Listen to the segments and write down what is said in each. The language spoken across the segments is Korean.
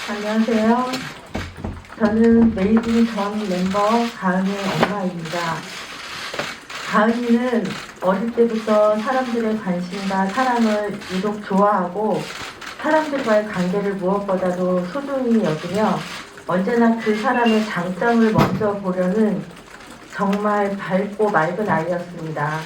안녕하세요. 저는 메이드 전 멤버 가은이의 엄마입니다. 가은이는 어릴 때부터 사람들의 관심과 사랑을 유독 좋아하고 사람들과의 관계를 무엇보다도 소중히 여기며 언제나 그 사람의 장점을 먼저 보려는 정말 밝고 맑은 아이였습니다.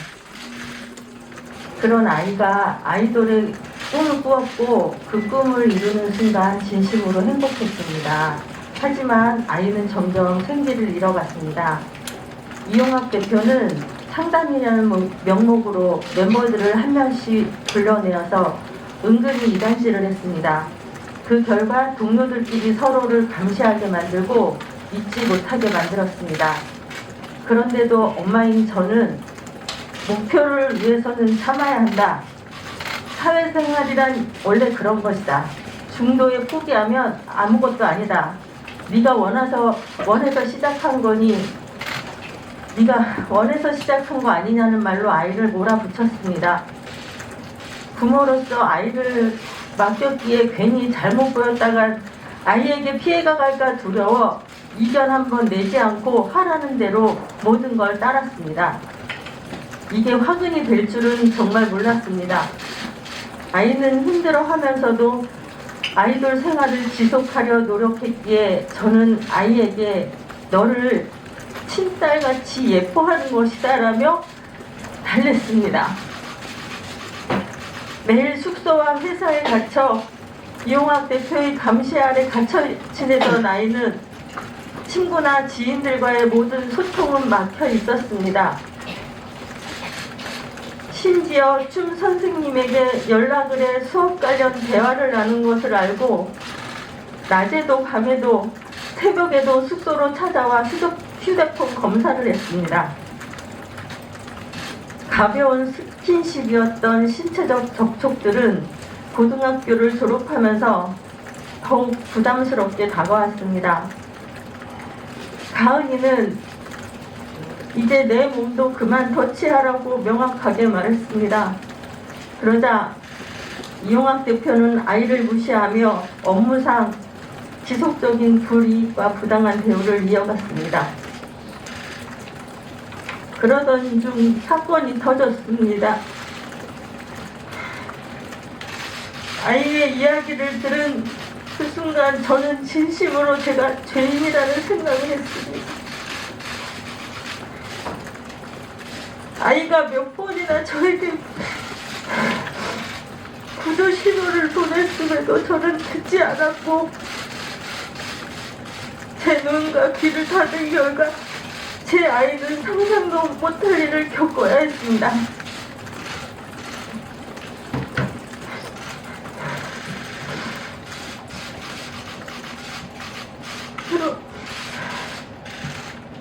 그런 아이가 아이돌의 꿈을 꾸었고 그 꿈을 이루는 순간 진심으로 행복했습니다. 하지만 아이는 점점 생기를 잃어갔습니다. 이용학 대표는 상담이라는 명목으로 멤버들을 한 명씩 불러내어서 은근히 이간질을 했습니다. 그 결과 동료들끼리 서로를 감시하게 만들고 잊지 못하게 만들었습니다. 그런데도 엄마인 저는 목표를 위해서는 참아야 한다. 사회생활이란 원래 그런 것이다. 중도에 포기하면 아무것도 아니다. 네가 원해서 시작한 거니 네가 원해서 시작한 거 아니냐는 말로 아이를 몰아붙였습니다. 부모로서 아이를 맡겼기에 괜히 잘못 보였다가 아이에게 피해가 갈까 두려워 이견 한번 내지 않고 하라는 대로 모든 걸 따랐습니다. 이게 화근이 될 줄은 정말 몰랐습니다. 아이는 힘들어하면서도 아이돌 생활을 지속하려 노력했기에 저는 아이에게 너를 친딸같이 예뻐하는 것이다 라며 달랬습니다. 매일 숙소와 회사에 갇혀 이용학 대표의 감시 아래 갇혀 지내던 아이는 친구나 지인들과의 모든 소통은 막혀 있었습니다. 심지어 춤 선생님에게 연락을 해 수업 관련 대화를 나눈 것을 알고 낮에도 밤에도 새벽에도 숙소로 찾아와 휴대폰 검사를 했습니다. 가벼운 스킨십이었던 신체적 접촉들은 고등학교를 졸업하면서 더욱 부담스럽게 다가왔습니다. 가은이는 이제 내 몸도 그만 터치하라고 명확하게 말했습니다. 그러자 이용학 대표는 아이를 무시하며 업무상 지속적인 불이익과 부당한 대우를 이어갔습니다. 그러던 중 사건이 터졌습니다. 아이의 이야기를 들은 그 순간 저는 진심으로 제가 죄인이라는 생각을 했습니다. 아이가 몇 번이나 저에게 구조 신호를 보냈음에도 저는 듣지 않았고 제 눈과 귀를 닫은 결과 제 아이는 상상도 못할 일을 겪어야 했습니다.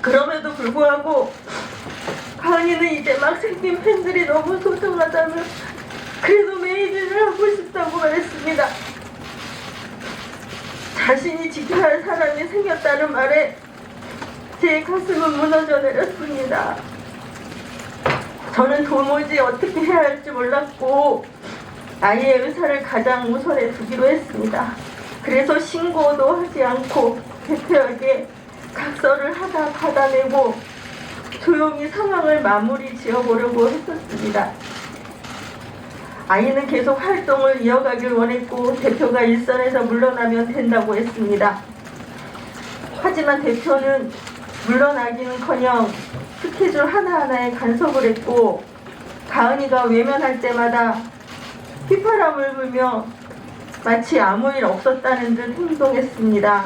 그럼에도 불구하고 가은이는 이제 막 생긴 팬들이 너무 소중하다며 그래도 메이드를 하고 싶다고 말했습니다. 자신이 지켜야 할 사람이 생겼다는 말에 제 가슴은 무너져 내렸습니다. 저는 도무지 어떻게 해야 할지 몰랐고 아이의 의사를 가장 우선에 두기로 했습니다. 그래서 신고도 하지 않고 대표에게 각서를 하나 받아내고 조용히 상황을 마무리 지어보려고 했었습니다. 아이는 계속 활동을 이어가길 원했고 대표가 일선에서 물러나면 된다고 했습니다. 하지만 대표는 물러나기는커녕 스케줄 하나하나에 간섭을 했고 가은이가 외면할 때마다 휘파람을 불며 마치 아무 일 없었다는 듯 행동했습니다.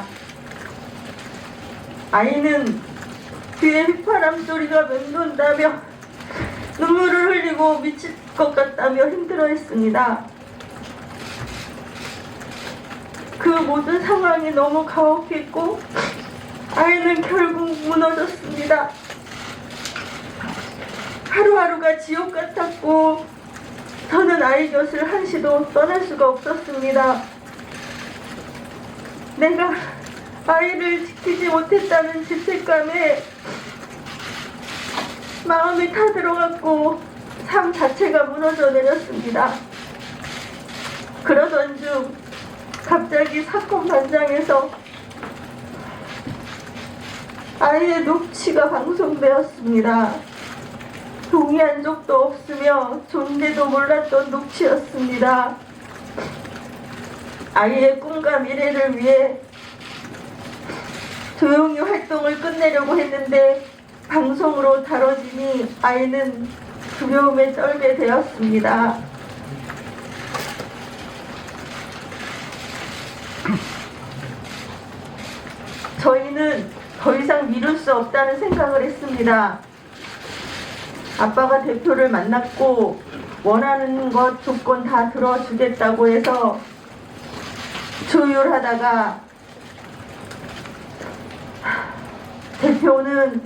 아이는 귀에 휘파람 소리가 맴돈다며 눈물을 흘리고 미칠 것 같다며 힘들어했습니다. 그 모든 상황이 너무 가혹했고 아이는 결국 무너졌습니다. 하루하루가 지옥 같았고 저는 아이 곁을 한시도 떠날 수가 없었습니다. 내가 아이를 지키지 못했다는 죄책감에 마음이 타들어갔고 삶 자체가 무너져 내렸습니다. 그러던 중 갑자기 사건 현장에서 아이의 녹취가 방송되었습니다. 동의한 적도 없으며 존재도 몰랐던 녹취였습니다. 아이의 꿈과 미래를 위해 조용히 활동을 끝내려고 했는데 방송으로 다뤄지니 아이는 두려움에 떨게 되었습니다. 저희는 더 이상 미룰 수 없다는 생각을 했습니다. 아빠가 대표를 만났고 원하는 것 조건 다 들어주겠다고 해서 조율하다가 대표는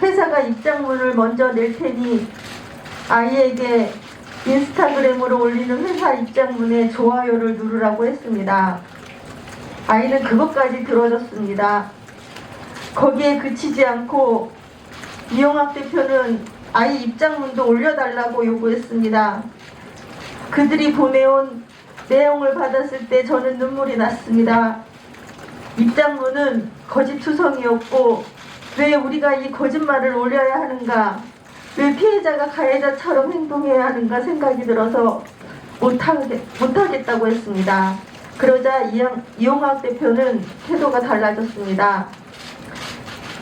회사가 입장문을 먼저 낼 테니 아이에게 인스타그램으로 올리는 회사 입장문에 좋아요를 누르라고 했습니다. 아이는 그것까지 들어줬습니다. 거기에 그치지 않고 이용학 대표는 아이 입장문도 올려달라고 요구했습니다. 그들이 보내온 내용을 받았을 때 저는 눈물이 났습니다. 입장문은 거짓투성이었고 왜 우리가 이 거짓말을 올려야 하는가, 왜 피해자가 가해자처럼 행동해야 하는가 생각이 들어서 못하겠다고 했습니다. 그러자 이용학 대표는 태도가 달라졌습니다.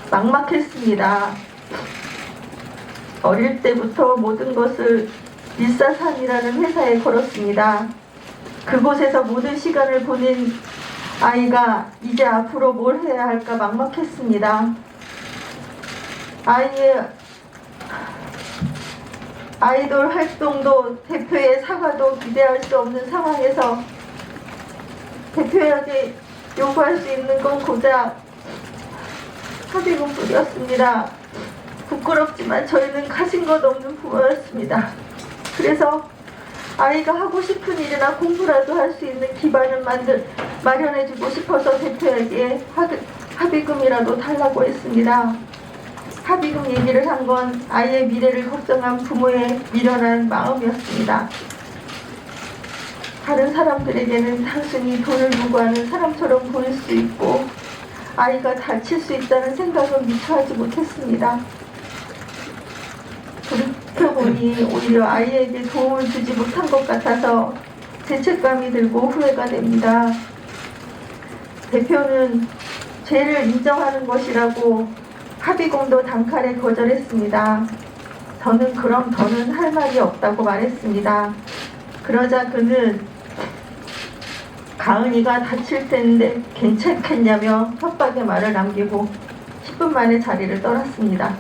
막막했습니다. 어릴 때부터 모든 것을 일사산이라는 회사에 걸었습니다. 그곳에서 모든 시간을 보낸 아이가 이제 앞으로 뭘 해야 할까 막막했습니다. 아이의 아이돌 활동도 대표의 사과도 기대할 수 없는 상황에서 대표에게 요구할 수 있는 건 고작 합의금뿐이었습니다. 부끄럽지만 저희는 가진 것 없는 부모였습니다. 그래서 아이가 하고 싶은 일이나 공부라도 할 수 있는 기반을 마련해주고 싶어서 대표에게 합의금이라도 달라고 했습니다. 합의금 얘기를 한 건 아이의 미래를 걱정한 부모의 미련한 마음이었습니다. 다른 사람들에게는 단순히 돈을 요구하는 사람처럼 보일 수 있고 아이가 다칠 수 있다는 생각은 미처 하지 못했습니다. 돌이켜보니 오히려 아이에게 도움을 주지 못한 것 같아서 죄책감이 들고 후회가 됩니다. 대표는 죄를 인정하는 것이라고 합의금도 단칼에 거절했습니다. 저는 그럼 더는 할 말이 없다고 말했습니다. 그러자 그는 가은이가 다칠 텐데 괜찮겠냐며 협박의 말을 남기고 10분 만에 자리를 떠났습니다.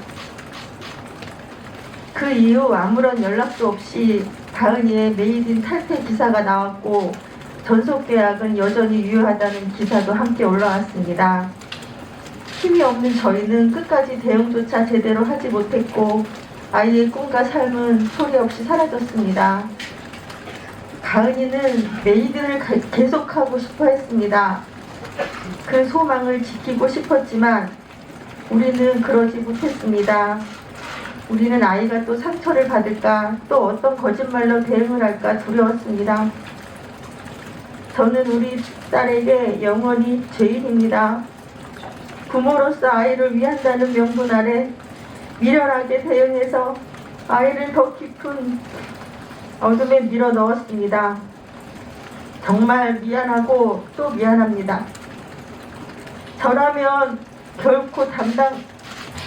그 이후 아무런 연락도 없이 가은이의 메이드인 탈퇴 기사가 나왔고 전속계약은 여전히 유효하다는 기사도 함께 올라왔습니다. 힘이 없는 저희는 끝까지 대응조차 제대로 하지 못했고 아이의 꿈과 삶은 소리 없이 사라졌습니다. 가은이는 메이드를 계속하고 싶어 했습니다. 그 소망을 지키고 싶었지만 우리는 그러지 못했습니다. 우리는 아이가 또 상처를 받을까, 또 어떤 거짓말로 대응을 할까 두려웠습니다. 저는 우리 딸에게 영원히 죄인입니다. 부모로서 아이를 위한다는 명분 아래 미련하게 대응해서 아이를 더 깊은 어둠에 밀어 넣었습니다. 정말 미안하고 또 미안합니다. 저라면 결코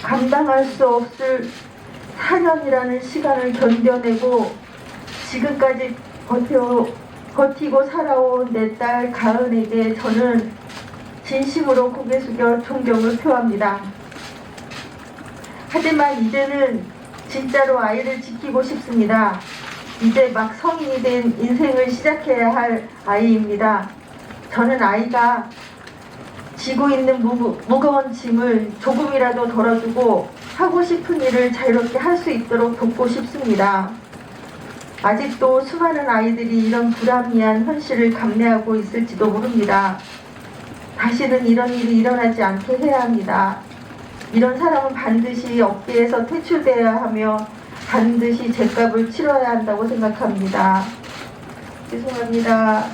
감당할 수 없을 4년이라는 시간을 견뎌내고 지금까지 버티고 살아온 내 딸 가은에게 저는 진심으로 고개 숙여 존경을 표합니다. 하지만 이제는 진짜로 아이를 지키고 싶습니다. 이제 막 성인이 된 인생을 시작해야 할 아이입니다. 저는 아이가 지고 있는 무거운 짐을 조금이라도 덜어주고 하고 싶은 일을 자유롭게 할 수 있도록 돕고 싶습니다. 아직도 수많은 아이들이 이런 불합리한 현실을 감내하고 있을지도 모릅니다. 다시는 이런 일이 일어나지 않게 해야 합니다. 이런 사람은 반드시 업계에서 퇴출되어야 하며 반드시 죗값을 치러야 한다고 생각합니다. 죄송합니다.